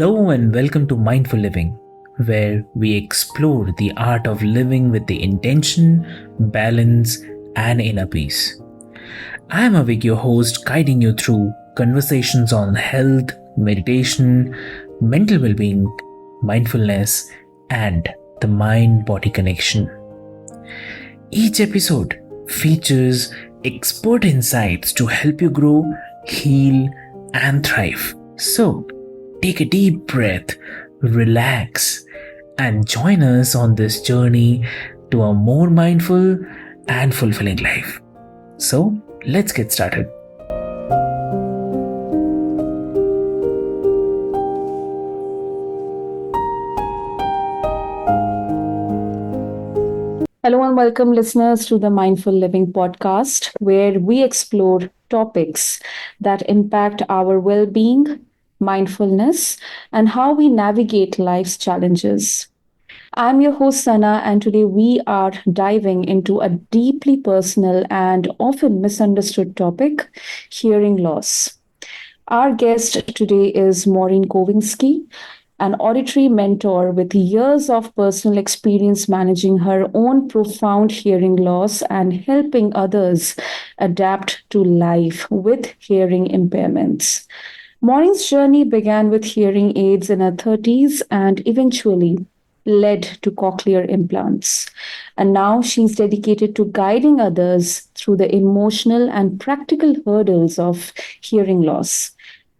Hello and welcome to Mindful Living, where we explore the art of living with the intention, balance, and inner peace. I am Avik, your host, guiding you through conversations on health, meditation, mental well being, mindfulness, and the mind body connection. Each episode features expert insights to help you grow, heal, and thrive. So, take a deep breath, relax, and join us on this journey to a more mindful and fulfilling life. So, let's get started. Hello and welcome, listeners, to the Mindful Living podcast, where we explore topics that impact our well being, mindfulness, and how we navigate life's challenges. I'm your host, Sana, and today we are diving into a deeply personal and often misunderstood topic: hearing loss. Our guest today is Maureen Covinsky, an auditory mentor with years of personal experience managing her own profound hearing loss and helping others adapt to life with hearing impairments. Maureen's journey began with hearing aids in her 30s and eventually led to cochlear implants. And now she's dedicated to guiding others through the emotional and practical hurdles of hearing loss.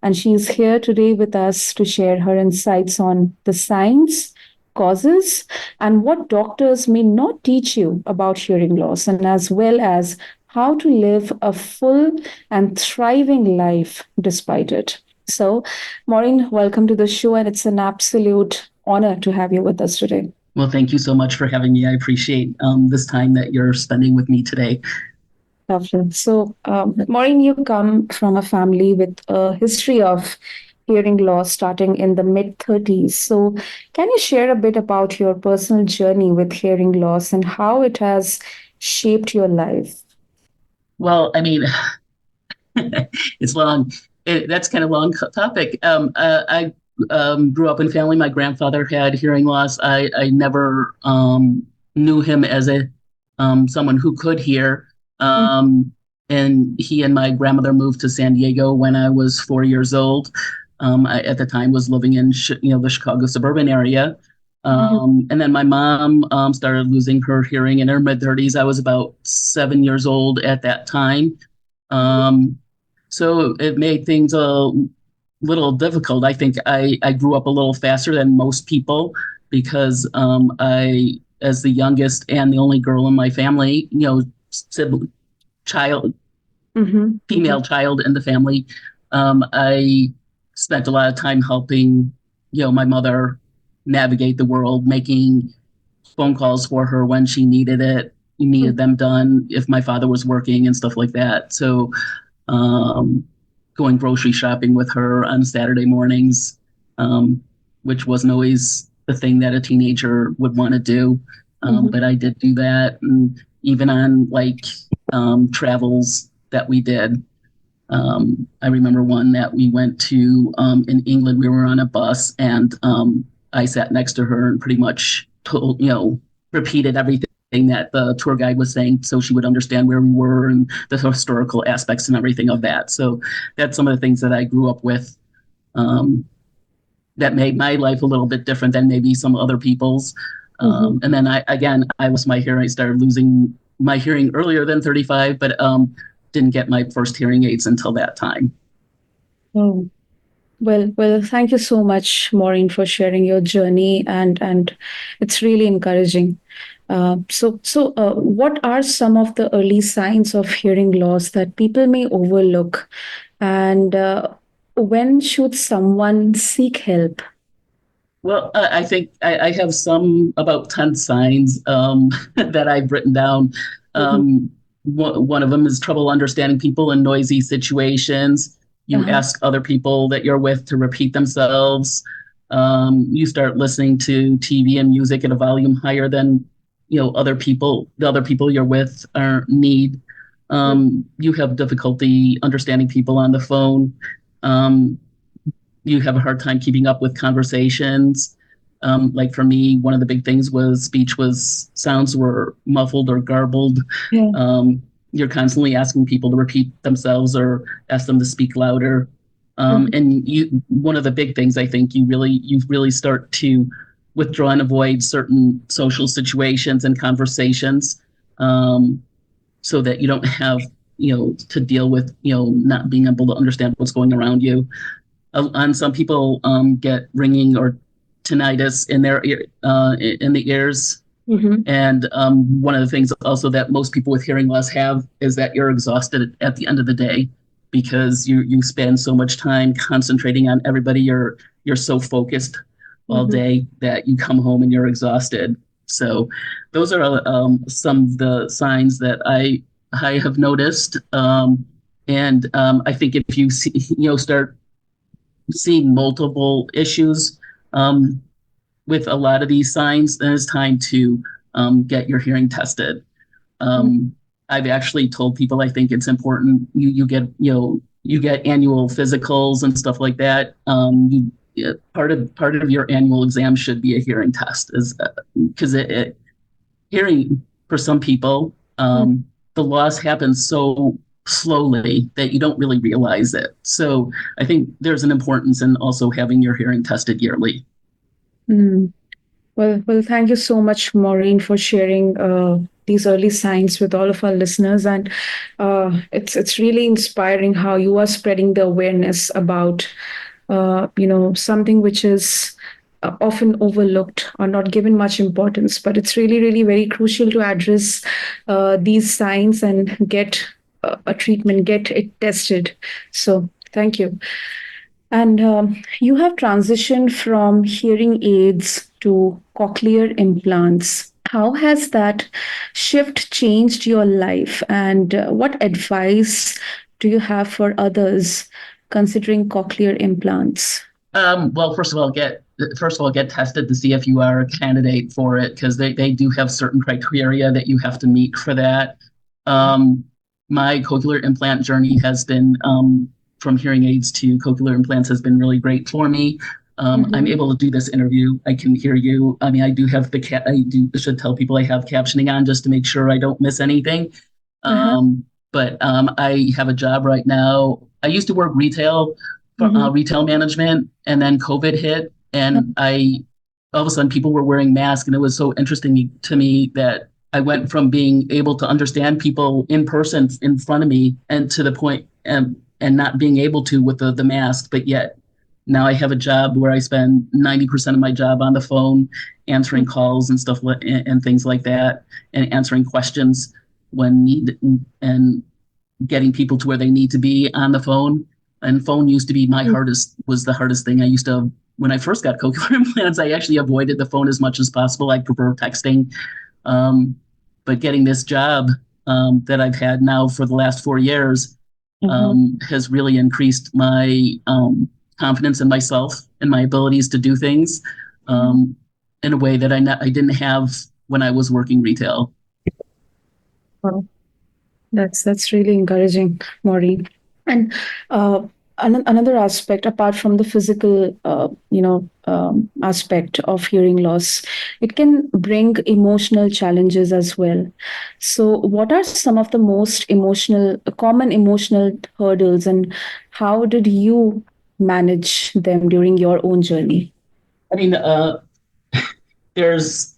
And she's here today with us to share her insights on the science, causes, and what doctors may not teach you about hearing loss, and as well as how to live a full and thriving life despite it. So, Maureen, welcome to the show, and it's an absolute honor to have you with us today. Well, thank you so much for having me. I appreciate this time that you're spending with me today. Lovely. So, Maureen, you come from a family with a history of hearing loss starting in the mid 30s. So, can you share a bit about your personal journey with hearing loss and how it has shaped your life? Well, I mean, it's long. That's kind of a long topic. I grew up in a family. My grandfather had hearing loss. I never knew him as a someone who could hear. And he and my grandmother moved to San Diego when I was 4 years old. I, at the time, was living in the Chicago suburban area. And then my mom started losing her hearing in her mid-30s. I was about 7 years old at that time. So it made things a little difficult. I think I grew up a little faster than most people because as the youngest and the only girl in my family, sibling, child, female child in the family, I spent a lot of time helping, my mother navigate the world, making phone calls for her when she needed them done, if my father was working and stuff like that. So going grocery shopping with her on Saturday mornings, which wasn't always the thing that a teenager would want to do. But I did do that. And even on travels that we did. I remember one that we went to in England. We were on a bus and I sat next to her and pretty much repeated everything that the tour guide was saying so she would understand where we were and the historical aspects and everything of that. So that's some of the things that I grew up with that made my life a little bit different than maybe some other people's. And then I lost my hearing. I started losing my hearing earlier than 35, but didn't get my first hearing aids until that time. Oh, well, thank you so much, Maureen, for sharing your journey, and it's really encouraging. What are some of the early signs of hearing loss that people may overlook, and when should someone seek help? Well, I think I have about 10 signs that I've written down. One of them is trouble understanding people in noisy situations. You ask other people that you're with to repeat themselves. You start listening to TV and music at a volume higher than the other people you're with need. You have difficulty understanding people on the phone. you have a hard time keeping up with conversations. Like for me, one of the big things was sounds were muffled or garbled. Yeah. You're constantly asking people to repeat themselves or ask them to speak louder. And one of the big things I think you really start to withdraw and avoid certain social situations and conversations, so that you don't have to deal with not being able to understand what's going around you. And some people get ringing or tinnitus in their in the ears. Mm-hmm. And one of the things also that most people with hearing loss have is that you're exhausted at the end of the day, because you spend so much time concentrating on everybody. You're so focused all day that you come home and you're exhausted. So those are some of the signs that I have noticed. And I think if you start seeing multiple issues with a lot of these signs, then it's time to get your hearing tested. I've actually told people I think it's important you get annual physicals and stuff like that. Part of your annual exam should be a hearing test, is because hearing for some people, the loss happens so slowly that you don't really realize it. So I think there's an importance in also having your hearing tested yearly. Mm. Well, thank you so much, Maureen, for sharing these early signs with all of our listeners. And it's really inspiring how you are spreading the awareness about something which is often overlooked or not given much importance. But it's really, really very crucial to address these signs and get a treatment, get it tested. So thank you. And you have transitioned from hearing aids to cochlear implants. How has that shift changed your life? And what advice do you have for others considering cochlear implants? Well, first of all, get tested to see if you are a candidate for it, because they do have certain criteria that you have to meet for that. My cochlear implant journey has been from hearing aids to cochlear implants has been really great for me. I'm able to do this interview. I can hear you. I mean, I do have should tell people I have captioning on just to make sure I don't miss anything. But I have a job right now. I used to work retail retail management, and then COVID hit, and all of a sudden people were wearing masks, and it was so interesting to me that I went from being able to understand people in person in front of me and to the point and not being able to with the mask, but yet now I have a job where I spend 90% of my job on the phone, answering calls and stuff and things like that, and answering questions when needed, and getting people to where they need to be on the phone. And phone used to be was the hardest thing. I used to, when I first got cochlear implants, I actually avoided the phone as much as possible. I prefer texting. But getting this job that I've had now for the last 4 years has really increased my confidence in myself and my abilities to do things in a way that I didn't have when I was working retail. Wow. That's really encouraging, Maureen. And another aspect, apart from the physical, aspect of hearing loss, it can bring emotional challenges as well. So, what are some of the most common emotional hurdles, and how did you manage them during your own journey? I mean, there's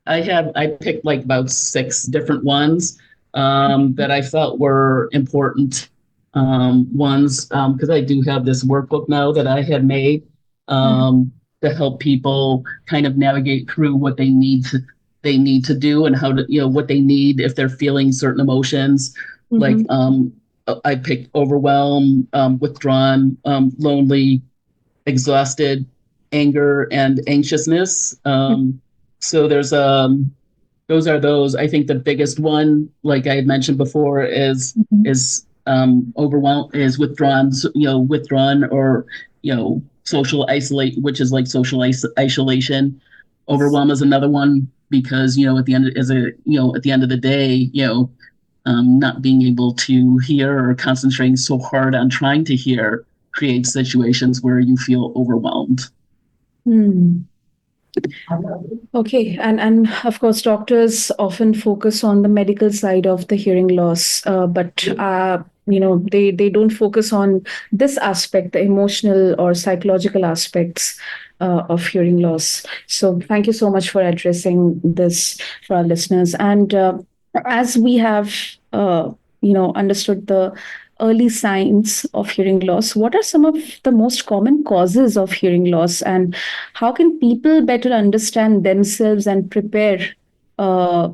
I picked like about 6 different ones that I felt were important ones, because I do have this workbook now that I had made to help people kind of navigate through what they need to do, and how to what they need if they're feeling certain emotions. Like I picked overwhelm, withdrawn, lonely, exhausted, anger, and anxiousness. So there's those are those. I think the biggest one, like I had mentioned before, is overwhelm, is withdrawn, or social isolate, which is like social isolation. Overwhelm is another one, because at the end of the day, not being able to hear or concentrating so hard on trying to hear create situations where you feel overwhelmed. Hmm. Okay, and of course, doctors often focus on the medical side of the hearing loss, but they don't focus on this aspect, the emotional or psychological aspects of hearing loss. So, thank you so much for addressing this for our listeners. And as we have, understood the early signs of hearing loss, what are some of the most common causes of hearing loss, and how can people better understand themselves and prepare uh,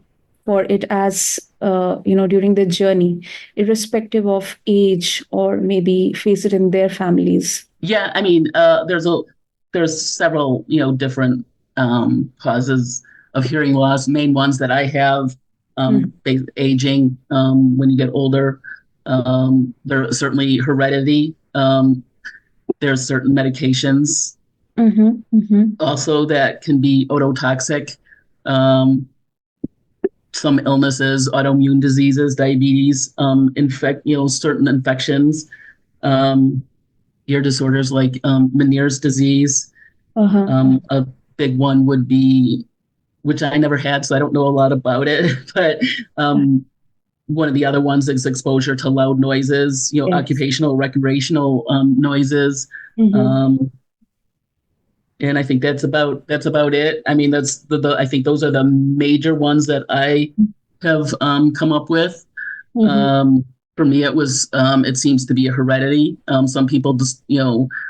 for it as during their journey, irrespective of age, or maybe face it in their families? Yeah, there's several different causes of hearing loss. Main ones that I have, Mm. aging, when you get older. There's certainly heredity. There's certain medications Mm-hmm, mm-hmm, also that can be ototoxic. Um, some illnesses, autoimmune diseases, diabetes, certain infections, um, ear disorders like Meniere's disease. uh-huh. A big one would be, which I never had, so I don't know a lot about it, but one of the other ones is exposure to loud noises, Yes. occupational, recreational noises. Mm-hmm. Um, and I think that's about it. I mean, that's I think those are the major ones that I have come up with. Mm-hmm. Um, for me, it seems to be a heredity. Some people just,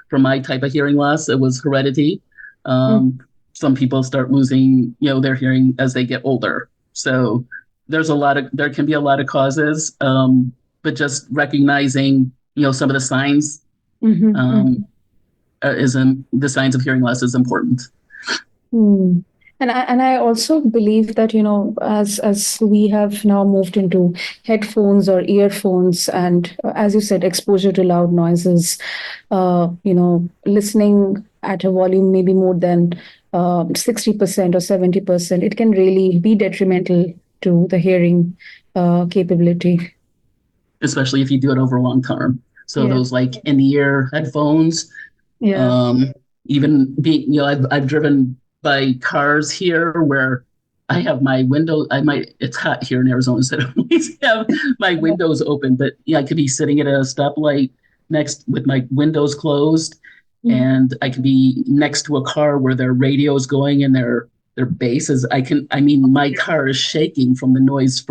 for my type of hearing loss, it was heredity. Um, some people start losing, their hearing as they get older. So there can be a lot of causes, but just recognizing, some of the signs, Mm-hmm. um, the signs of hearing loss is important. Hmm. And I also believe that, as we have now moved into headphones or earphones, and as you said, exposure to loud noises, listening at a volume maybe more than 60% or 70%, it can really be detrimental to the hearing capability. Especially if you do it over a long term. So Yeah. those like in ear headphones, Yeah. um, even being, I've driven by cars here where I have my window. it's hot here in Arizona, so I don't always have my windows open, but I could be sitting at a stoplight next with my windows closed, Mhm. and I could be next to a car where their radio is going and their bass is. My car is shaking from the noise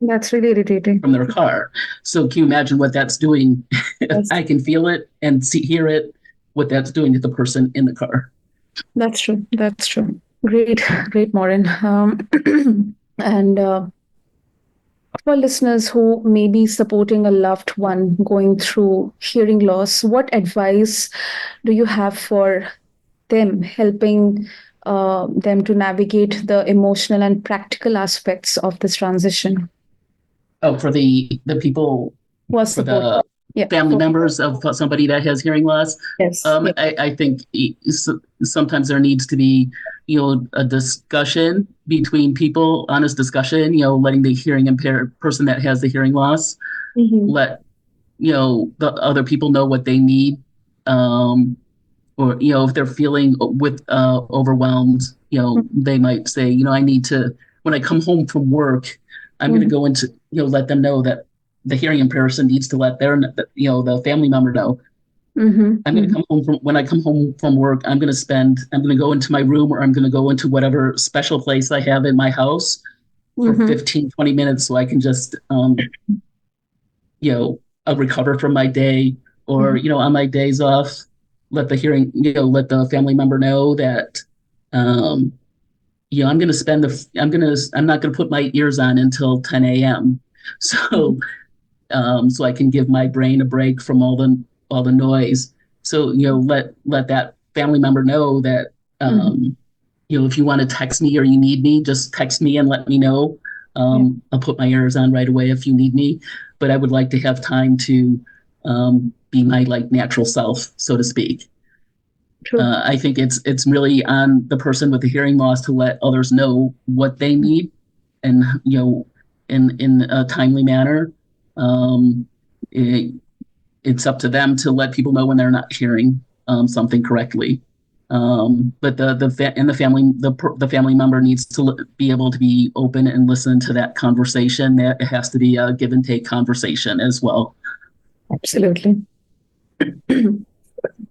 That's really irritating. from their car. So can you imagine what that's doing? Yes, I can feel it and hear it, what that's doing to the person in the car. that's true. That's true. Great, great, Maureen. And for listeners who may be supporting a loved one going through hearing loss, what advice do you have for them, helping them to navigate the emotional and practical aspects of this transition? Oh, for the people, Was for support? the Yeah. family members of somebody that has hearing loss, Yes. Yeah. I think sometimes there needs to be, a discussion between people, honest discussion, letting the hearing impaired person that has the hearing loss Mm-hmm. let, the other people know what they need. Um, or if they're feeling with overwhelmed, they might say, I need to, when I come home from work, I'm going to Mm-hmm. go into, let them know that the hearing impaired person needs to let the family member know. I'm going to Mm-hmm. come home from when I come home from work, I'm going to go into my room, or I'm going to go into whatever special place I have in my house for Mm-hmm. 15-20 minutes, so I can just I'll recover from my day, or Mm-hmm. on my days off, let the family member know that um, I'm not going to put my ears on until 10 a.m. So so I can give my brain a break from all the noise. So let that family member know that Mm-hmm. if you want to text me or you need me, just text me and let me know. Yeah. I'll put my ears on right away if you need me, but I would like to have time to be my like natural self, so to speak. True. I think it's really on the person with the hearing loss to let others know what they need, and in a timely manner. Um, it, it's up to them to let people know when they're not hearing something correctly. But the family member needs to be able to be open and listen to that conversation. That it has to be a give and take conversation as well. Absolutely.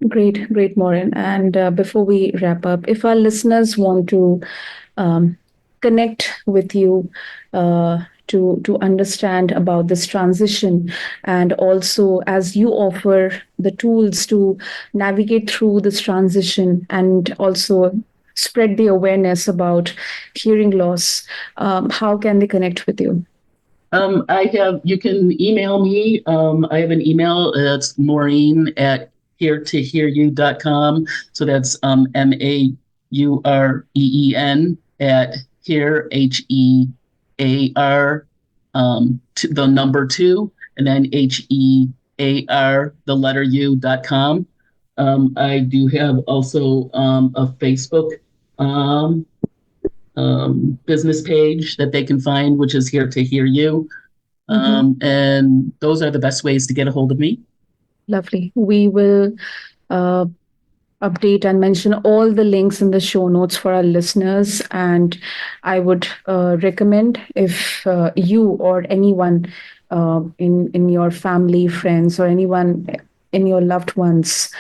Great, Maureen. And before we wrap up, if our listeners want to um, connect with you to understand about this transition, and also as you offer the tools to navigate through this transition, and also spread the awareness about hearing loss, how can they connect with you? You can email me. I have an email. It's Maureen at hearetohearyou.com. So that's Maureen at hear, HEAR, the number two, and then HEAR, the letter U.com. I do have also a Facebook business page that they can find, which is Here to Hear You. And those are the best ways to get a hold of me. Lovely. We will uh, update and mention all the links in the show notes for our listeners. And I would recommend, if you or anyone in your family, friends, or anyone in your loved ones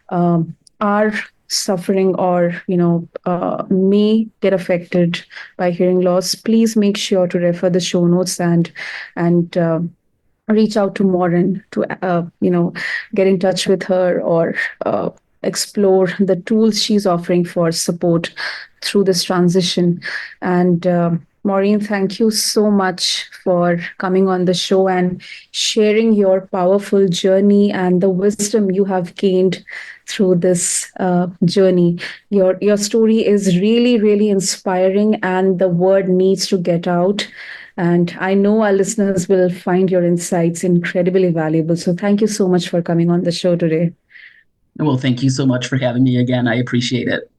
are suffering, or may get affected by hearing loss, please make sure to refer the show notes and reach out to Maureen to get in touch with her, or explore the tools she's offering for support through this transition. And Maureen, thank you so much for coming on the show and sharing your powerful journey and the wisdom you have gained through this journey. Your story is really inspiring, and the word needs to get out. And I know our listeners will find your insights incredibly valuable. So thank you so much for coming on the show today. Well, thank you so much for having me again. I appreciate it.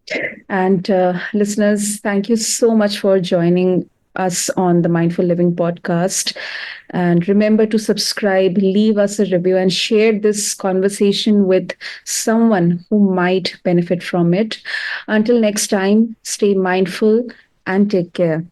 And listeners, thank you so much for joining us on the Mindful Living podcast. And remember to subscribe, leave us a review, and share this conversation with someone who might benefit from it. Until next time, stay mindful and take care.